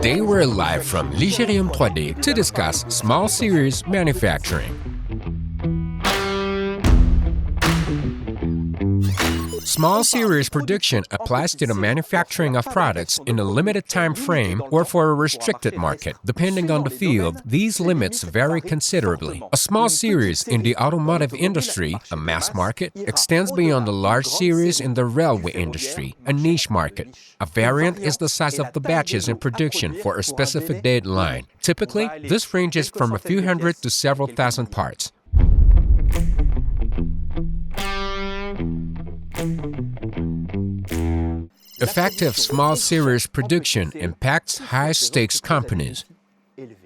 Today we're live from Ligerium 3D to discuss small series manufacturing. Small series production applies to the manufacturing of products in a limited time frame or for a restricted market. Depending on the field, these limits vary considerably. A small series in the automotive industry, a mass market, extends beyond the large series in the railway industry, a niche market. A variant is the size of the batches in production for a specific deadline. Typically, this ranges from a few hundred to several thousand parts. Effective small series production impacts high-stakes companies.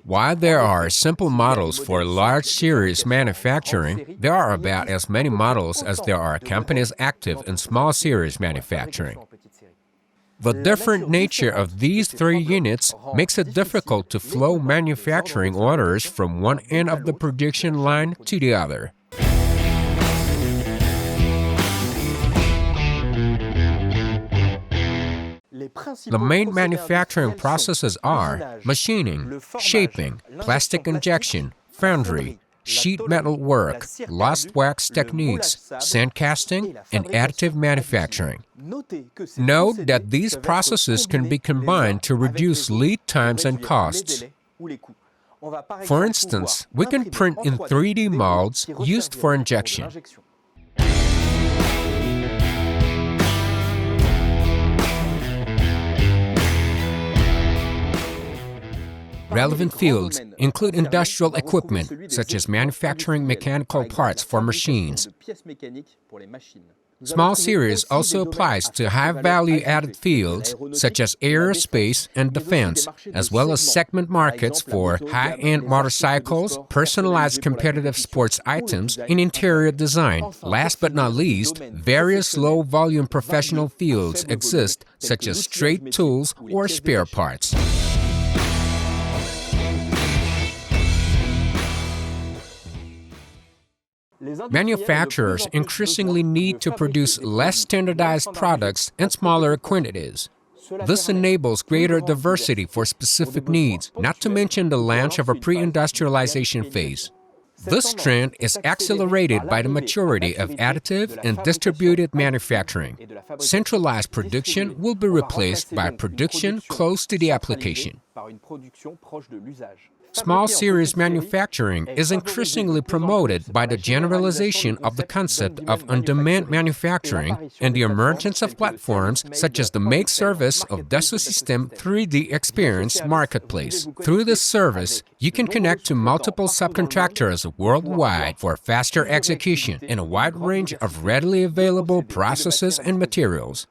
While there are simple models for large series manufacturing, there are about as many models as there are companies active in small series manufacturing. The different nature of these three units makes it difficult to flow manufacturing orders from one end of the production line to the other. The main manufacturing processes are machining, shaping, plastic injection, foundry, sheet metal work, lost wax techniques, sand casting, and additive manufacturing. Note that these processes can be combined to reduce lead times and costs. For instance, we can print in 3D molds used for injection. Relevant fields include industrial equipment, such as manufacturing mechanical parts for machines. Small series also applies to high-value added fields, such as aerospace and defense, as well as segment markets for high-end motorcycles, personalized competitive sports items, and interior design. Last but not least, various low-volume professional fields exist, such as straight tools or spare parts. Manufacturers increasingly need to produce less standardized products in smaller quantities. This enables greater diversity for specific needs, not to mention the launch of a pre-industrialization phase. This trend is accelerated by the maturity of additive and distributed manufacturing. Centralized production will be replaced by production close to the application. Small series manufacturing is increasingly promoted by the generalization of the concept of on-demand manufacturing and the emergence of platforms such as the Make service of Dassault Systèmes 3DEXPERIENCE marketplace. Through this service, you can connect to multiple subcontractors worldwide for faster execution in a wide range of readily available processes and materials.